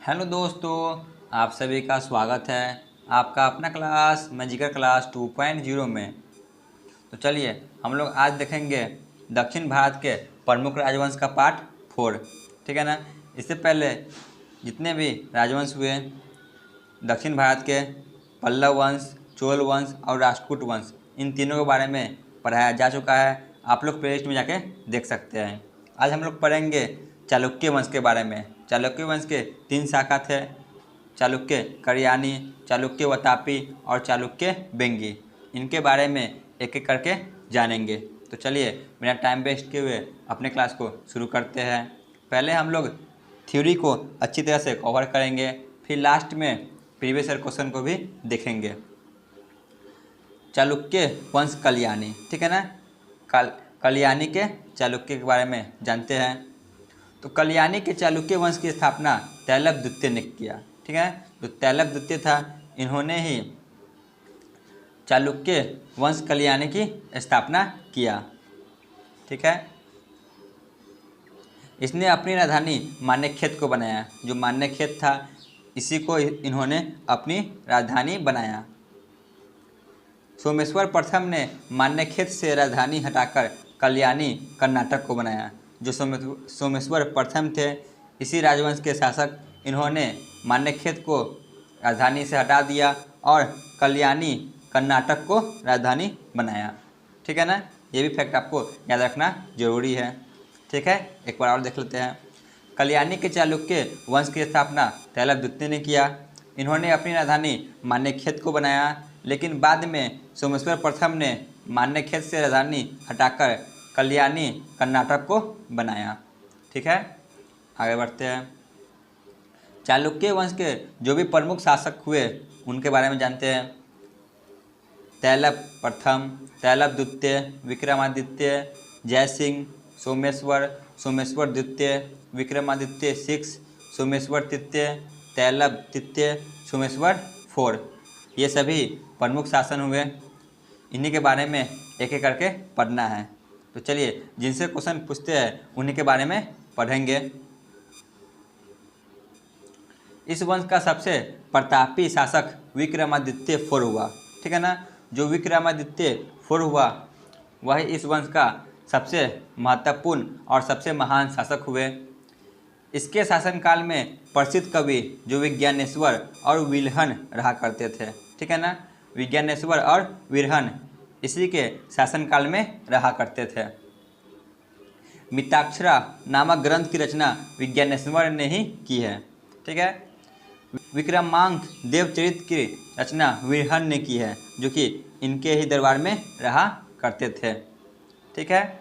Hello दोस्तों, आप सभी का स्वागत है आपका अपना क्लास मैजिकल क्लास 2.0 में। तो चलिए हम लोग आज देखेंगे दक्षिण भारत के प्रमुख राजवंश का पार्ट 4। ठीक है ना। इससे पहले जितने भी राजवंश हुए दक्षिण भारत के, पल्लव वंश, चोल वंश और राष्ट्रकूट वंश, इन तीनों के बारे में पढ़ाया जा चुका है। आप लोग प्लेलिस्ट में जाके देख सकते हैं। आज हम लोग पढ़ेंगे चालुक्य वंश के बारे में। चालुक्य वंश के 3 शाखा थे, चालुक्य कल्याणी, चालुक्य वातापी और चालुक्य बेंगी। इनके बारे में एक एक करके जानेंगे। तो चलिए बिना टाइम वेस्ट किए हुए अपने क्लास को शुरू करते हैं। पहले हम लोग थ्योरी को अच्छी तरह से कवर करेंगे, फिर लास्ट में प्रीवियस ईयर क्वेश्चन को भी देखेंगे। चालुक्य वंश कल्याणी, ठीक है ना। कल्याणी के चालुक्य के बारे में जानते हैं। तो कल्याणी के चालुक्य वंश की स्थापना तैलभ द्वितीय ने किया। ठीक है। जो तैलभ द्वितीय था, इन्होंने ही चालुक्य वंश कल्याणी की स्थापना किया। ठीक है। इसने अपनी राजधानी मान्यखेत को बनाया। जो मान्यखेत था, इसी को इन्होंने अपनी राजधानी बनाया। सोमेश्वर प्रथम ने मान्यखेत से राजधानी हटाकर कल्याणी कर्नाटक को बनाया। जो सोमेश्वर प्रथम थे, इसी राजवंश के शासक, इन्होंने मान्यखेत को राजधानी से हटा दिया और कल्याणी कर्नाटक को राजधानी बनाया। ठीक है ना। ये भी फैक्ट आपको याद रखना जरूरी है। ठीक है, एक बार और देख लेते हैं। कल्याणी के चालुक्य वंश की स्थापना तैलभ द्वितीय ने किया। इन्होंने अपनी राजधानी मान्यखेत को बनाया, लेकिन बाद में सोमेश्वर प्रथम ने मान्यखेत से राजधानी हटाकर कल्याणी कर्नाटक को बनाया। ठीक है, आगे बढ़ते हैं। चालुक्य वंश के जो भी प्रमुख शासक हुए उनके बारे में जानते हैं। तैलभ प्रथम, तैलभ द्वितीय, विक्रमादित्य, जयसिंह, सोमेश्वर, सोमेश्वर द्वितीय, विक्रमादित्य 6, सोमेश्वर तृतीय, तैलभ तृतीय, सोमेश्वर 4, ये सभी प्रमुख शासन हुए। इन्हीं के बारे में एक एक करके पढ़ना है। तो चलिए जिनसे क्वेश्चन पूछते हैं उन्हीं के बारे में पढ़ेंगे। इस वंश का सबसे प्रतापी शासक विक्रमादित्य 4 हुआ। ठीक है ना। जो विक्रमादित्य 4 हुआ वह इस वंश का सबसे महत्वपूर्ण और सबसे महान शासक हुए। इसके शासनकाल में प्रसिद्ध कवि जो विज्ञानेश्वर और विल्हन रहा करते थे। ठीक है ना। विज्ञानेश्वर और विल्हन इसी के शासनकाल में रहा करते थे। मिताक्षरा नामक ग्रंथ की रचना विज्ञानेश्वर ने ही की है। ठीक है। विक्रमांक देवचरित की रचना विल्हन ने की है, जो कि इनके ही दरबार में रहा करते थे। ठीक है।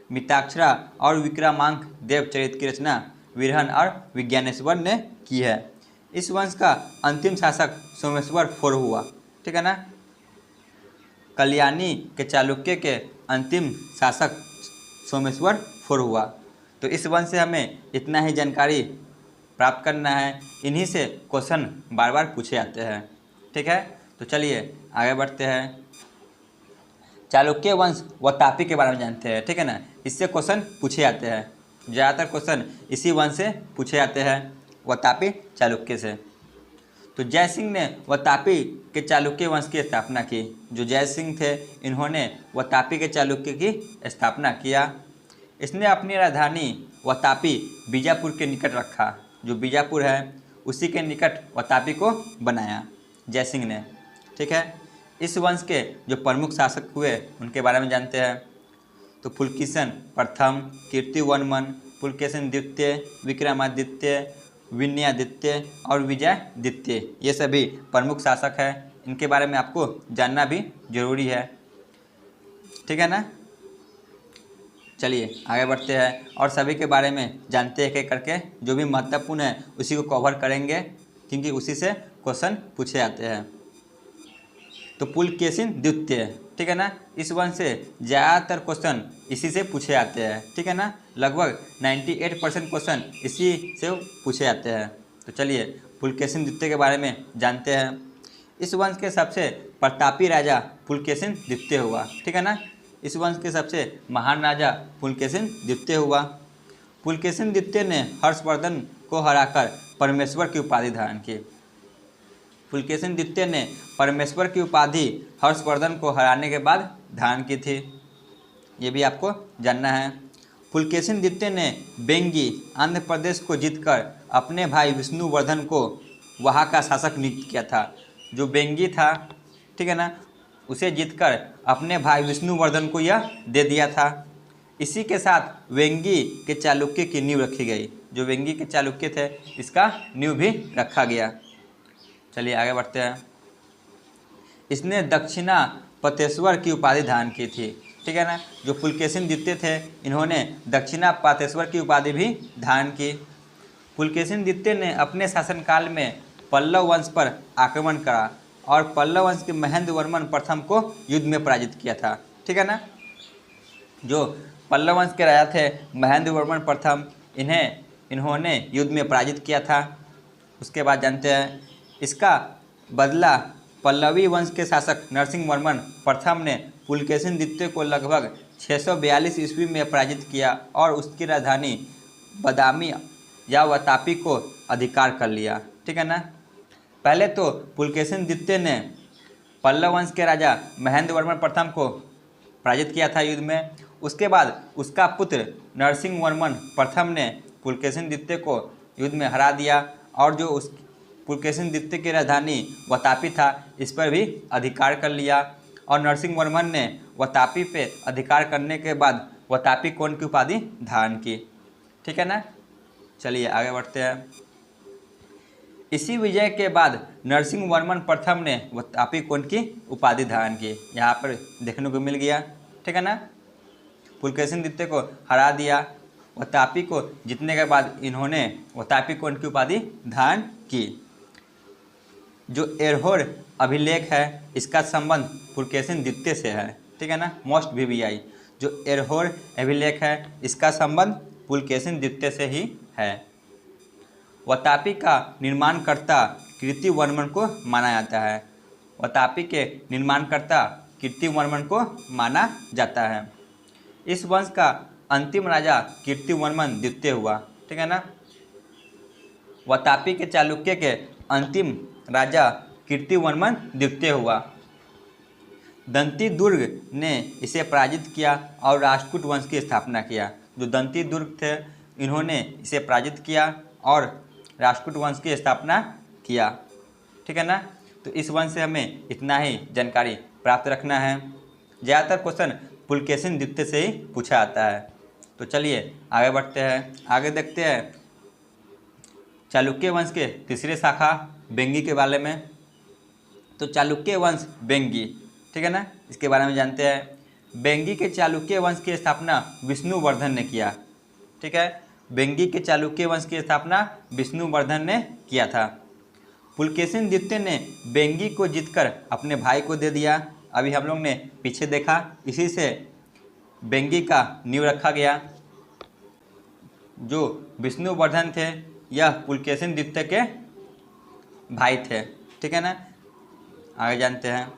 मिताक्षरा और विक्रमांक देवचरित की रचना विल्हन और विज्ञानेश्वर ने की है। इस वंश का अंतिम शासक सोमेश्वर 4 हुआ। ठीक है ना। कल्याणी के चालुक्य के अंतिम शासक सोमेश्वर 4 हुआ। तो इस वंश से हमें इतना ही जानकारी प्राप्त करना है। इन्हीं से क्वेश्चन बार बार पूछे जाते हैं। ठीक है। तो चलिए आगे बढ़ते हैं। चालुक्य वंश वातापी के बारे में जानते हैं। ठीक है ना। इससे क्वेश्चन पूछे जाते हैं। ज़्यादातर क्वेश्चन इसी वंश से पूछे जाते हैं, वातापी चालुक्य से। तो जयसिंह ने वातापी के चालुक्य वंश की स्थापना की। जो जयसिंह थे, इन्होंने वातापी के चालुक्य की स्थापना किया। इसने अपनी राजधानी वातापी बीजापुर के निकट रखा। जो बीजापुर है उसी के निकट वातापी को बनाया जयसिंह ने। ठीक है। इस वंश के जो प्रमुख शासक हुए उनके बारे में जानते हैं। तो पुलकेशिन प्रथम, कीर्तिवर्मन, पुलकेशिन द्वितीय, विक्रमादित्य, विनयादित्य और विजयादित्य, ये सभी प्रमुख शासक हैं। इनके बारे में आपको जानना भी जरूरी है। ठीक है ना। चलिए आगे बढ़ते हैं और सभी के बारे में जानते हैं एक एक करके। जो भी महत्वपूर्ण है उसी को कवर करेंगे, क्योंकि उसी से क्वेश्चन पूछे जाते हैं। तो पुलकेशिन द्वितीय, ठीक है ना। इस वंश से ज़्यादातर क्वेश्चन इसी से पूछे जाते हैं। ठीक है ना। लगभग 98% क्वेश्चन इसी से पूछे जाते हैं। तो चलिए पुलकेशिन द्वितीय के बारे में जानते हैं। इस वंश के सबसे प्रतापी राजा पुलकेशिन द्वितीय हुआ। ठीक है ना। इस वंश के सबसे महान राजा पुलकेशिन द्वितीय हुआ। पुलकेशिन द्वितीय ने हर्षवर्धन को हराकर परमेश्वर की उपाधि धारण की। पुलकेशिन द्वितीय ने परमेश्वर की उपाधि हर्षवर्धन को हराने के बाद धारण की थी, ये भी आपको जानना है। पुलकेशिन द्वितीय ने बेंगी आंध्र प्रदेश को जीतकर अपने भाई विष्णुवर्धन को वहाँ का शासक नियुक्त किया था। जो बेंगी था, ठीक है ना, उसे जीतकर अपने भाई विष्णुवर्धन को यह दे दिया था। इसी के साथ वेंगी के चालुक्य की नींव रखी गई। जो वेंगी के चालुक्य थे, इसका नींव भी रखा गया। चलिए आगे बढ़ते हैं। इसने दक्षिणा पतेश्वर की उपाधि धारण की थी, ठीक है ना। जो पुलकेशिन द्वितीय थे, इन्होंने दक्षिणा पतेश्वर की उपाधि भी धारण की। पुलकेशिन द्वितीय ने अपने शासनकाल में पल्लव वंश पर आक्रमण करा और पल्लव वंश के महेंद्र वर्मन प्रथम को युद्ध में पराजित किया था, ठीक है ना। जो पल्लव वंश के राजा थे महेंद्र वर्मन प्रथम, इन्होंने युद्ध में पराजित किया था। उसके बाद जानते हैं, इसका बदला पल्लवी वंश के शासक नरसिंह वर्मन प्रथम ने पुलकेशिन द्वितीय को लगभग 642 ईस्वी में पराजित किया और उसकी राजधानी बदामी या वातापी को अधिकार कर लिया, ठीक है ना। पहले तो पुलकेशिन द्वितीय ने पल्लव वंश के राजा महेंद्र वर्मन प्रथम को पराजित किया था युद्ध में। उसके बाद उसका पुत्र नरसिंह वर्मन प्रथम ने पुलकेशिन द्वितीय को युद्ध में हरा दिया और जो उस पुलकेशिन द्वितीय की राजधानी वातापी था, इस पर भी अधिकार कर लिया। और नरसिंह वर्मन ने वातापी पे अधिकार करने के बाद वातापी कोण की उपाधि धारण की, ठीक है ना। चलिए आगे बढ़ते हैं। इसी विजय के बाद नरसिंह वर्मन प्रथम ने वातापी कोण की उपाधि धारण की, यहाँ पर देखने को मिल गया, ठीक है ना। पुलकेशिन द्वितीय को हरा दिया, वातापी को जीतने के बाद इन्होंने वातापी कोण की उपाधि धारण की। जो एरहोर अभिलेख है, इसका संबंध पुलकेशिन द्वितीय से है, ठीक है ना। मोस्ट VVI जो एरहोर अभिलेख है, इसका संबंध पुलकेशिन द्वितीय से ही है। वातापी का निर्माणकर्ता कीर्तिवर्मन को माना जाता है। वातापी के निर्माणकर्ता कीर्तिवर्मन को माना जाता है। इस वंश का अंतिम राजा कीर्तिवर्मन द्वितीय हुआ, ठीक है ना। वातापी के चालुक्य के अंतिम राजा कीर्तिवर्मन द्वितीय हुआ। दंती दुर्ग ने इसे पराजित किया और राष्ट्रकूट वंश की स्थापना किया। जो दंती दुर्ग थे, इन्होंने इसे पराजित किया और राष्ट्रकूट वंश की स्थापना किया, ठीक है ना। तो इस वंश से हमें इतना ही जानकारी प्राप्त रखना है। ज़्यादातर क्वेश्चन पुलकेशिन द्वितीय से ही पूछा आता है। तो चलिए आगे बढ़ते हैं। आगे देखते हैं चालुक्य वंश के तीसरे शाखा बेंगी के बारे में। तो चालुक्य वंश बेंगी, ठीक है ना, इसके बारे में जानते हैं। बेंगी के चालुक्य वंश की स्थापना विष्णुवर्धन ने किया, ठीक है। बेंगी के चालुक्य वंश की स्थापना विष्णुवर्धन ने किया था। पुलकेशिन द्वितीय ने बेंगी को जीतकर अपने भाई को दे दिया। अभी हम लोग ने पीछे देखा, इसी से बेंगी का नींव रखा गया। जो विष्णुवर्धन थे, यह पुलकेशिन द्वितीय के भाई थे, ठीक है ना। आगे जानते हैं।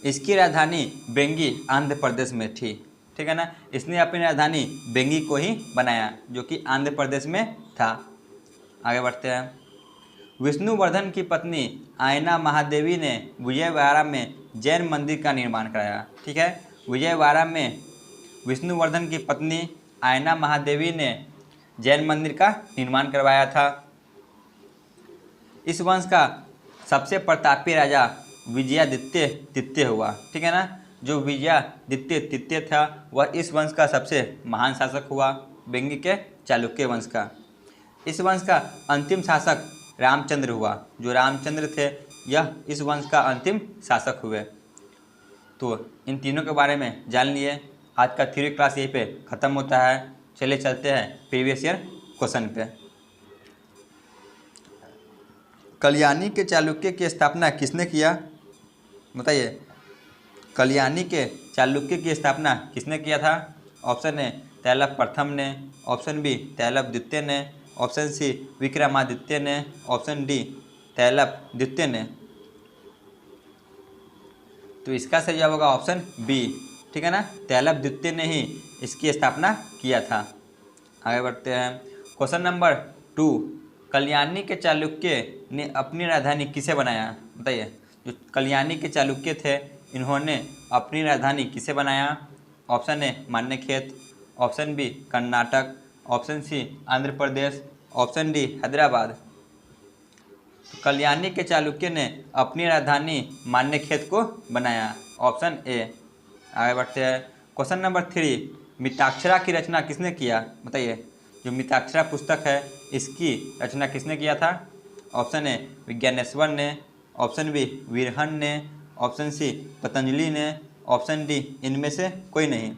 इसकी राजधानी बेंगी आंध्र प्रदेश में थी, ठीक है ना। इसने अपनी राजधानी बेंगी को ही बनाया, जो कि आंध्र प्रदेश में था। आगे बढ़ते हैं। विष्णुवर्धन की पत्नी आयना महादेवी ने विजयवाड़ा में जैन मंदिर का निर्माण कराया, ठीक है। विजयवाड़ा में विष्णुवर्धन की पत्नी आयना महादेवी ने जैन मंदिर का निर्माण करवाया था। इस वंश का सबसे प्रतापी राजा विजयादित्य तृतीय हुआ, ठीक है ना। जो विजयादित्य तृतीय था, वह इस वंश का सबसे महान शासक हुआ, बेंगी के चालुक्य वंश का। इस वंश का अंतिम शासक रामचंद्र हुआ। जो रामचंद्र थे, यह इस वंश का अंतिम शासक हुए। तो इन तीनों के बारे में जान लिए। आज का थ्योरी क्लास यहीं पे ख़त्म होता है। चलिए चलते हैं प्रीवियस ईयर क्वेश्चन पे। कल्याणी के चालुक्य की स्थापना किसने किया, बताइए। कल्याणी के चालुक्य की स्थापना किसने किया था? ऑप्शन ए तैलप प्रथम ने, ऑप्शन बी तैलप द्वितीय ने, ऑप्शन सी विक्रमादित्य ने, ऑप्शन डी तैलप द्वितीय ने। तो इसका सही जवाब होगा ऑप्शन बी, ठीक है ना। तैलप द्वितीय ने ही इसकी स्थापना किया था। आगे बढ़ते हैं। क्वेश्चन नंबर 2 कल्याणी के चालुक्य ने अपनी राजधानी किसे बनाया? बताइए, जो कल्याणी के चालुक्य थे इन्होंने अपनी राजधानी किसे बनाया? Option A Manyakheta, option B Karnataka, option C Andhra Pradesh, option D Hyderabad. तो कल्याणी के चालुक्य ने अपनी राजधानी मान्यखेत को बनाया, ऑप्शन ए। आगे बढ़ते हैं। क्वेश्चन नंबर 3 मिताक्षरा की रचना किसने किया? बताइए, जो मिताक्षरा पुस्तक है इसकी रचना किसने किया था? ऑप्शन ए विज्ञानेश्वर ने, ऑप्शन बी वीरहन ने, ऑप्शन सी पतंजलि ने, ऑप्शन डी इनमें से कोई नहीं।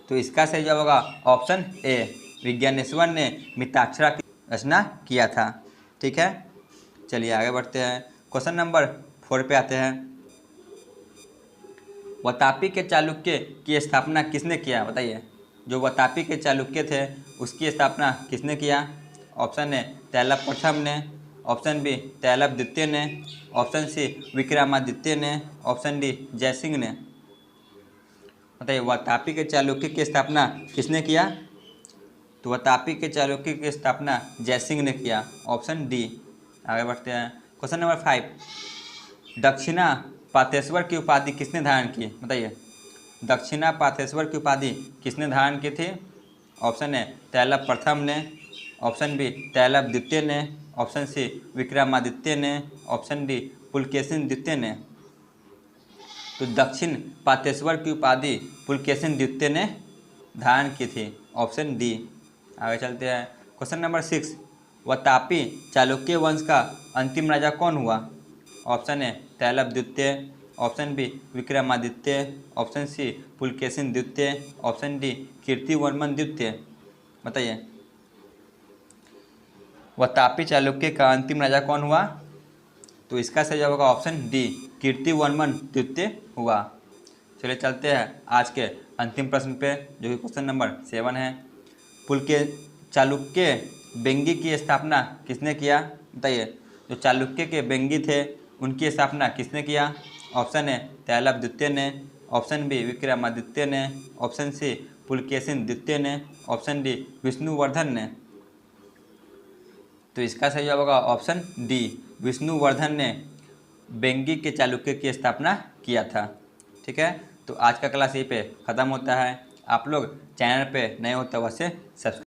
तो इसका सही जवाब होगा ऑप्शन ए, विज्ञानेश्वर ने मिताक्षरा की रचना किया था। ठीक है, चलिए आगे बढ़ते हैं। क्वेश्चन नंबर 4 पे आते हैं। वातापी के चालुक्य की स्थापना किसने किया? बताइए, जो वातापी के चालुक्य थे उसकी स्थापना किसने किया? ऑप्शन ए तैलप प्रथम ने, ऑप्शन बी तैलप द्वितीय ने, ऑप्शन सी विक्रमादित्य ने, ऑप्शन डी जयसिंह ने। बताइए, वातापी के चालुक्य की स्थापना किसने किया? तो वातापी के चालुक्य की स्थापना जयसिंह ने किया, ऑप्शन डी। आगे बढ़ते हैं। क्वेश्चन नंबर 5 दक्षिणा पाथेश्वर की उपाधि किसने धारण की? बताइए, दक्षिणा पाथेश्वर की उपाधि किसने धारण की थी? ऑप्शन ए तैलप प्रथम ने, ऑप्शन बी तैलप द्वितीय ने, ऑप्शन सी विक्रमादित्य ने, ऑप्शन डी पुलकेशिन द्वितीय ने। तो दक्षिण पाथेश्वर की उपाधि पुलकेशिन द्वितीय ने धारण की थी, ऑप्शन डी। आगे चलते हैं। क्वेश्चन नंबर 6 वातापी चालुक्य वंश का अंतिम राजा कौन हुआ? ऑप्शन ए तैलप द्वितीय, option B Vikramaditya, option C Pulakeshin द्वितीय, ऑप्शन डी कीर्तिवर्मन द्वितीय। बताइए, वातापी चालुक्य का अंतिम राजा कौन हुआ? तो इसका सही जवाब होगा ऑप्शन डी, कीर्तिवर्मन द्वितीय हुआ। चलिए चलते हैं आज के अंतिम प्रश्न पे, जो कि क्वेश्चन नंबर 7 है। पुलके चालुक्य बेंगी की स्थापना किसने किया? बताइए, जो चालुक्य के बेंगी थे उनकी स्थापना किसने किया? ऑप्शन ए तैलप द्वितीय ने, ऑप्शन बी विक्रमादित्य ने, ऑप्शन सी पुलकेशिन द्वितीय ने, ऑप्शन डी विष्णुवर्धन ने। तो इसका सही जवाब होगा ऑप्शन डी, विष्णुवर्धन ने बेंगी के चालुक्य की स्थापना किया था। ठीक है, तो आज का क्लास यहीं पे ख़त्म होता है। आप लोग चैनल पे नए हो तो अवश्य सब्सक्राइब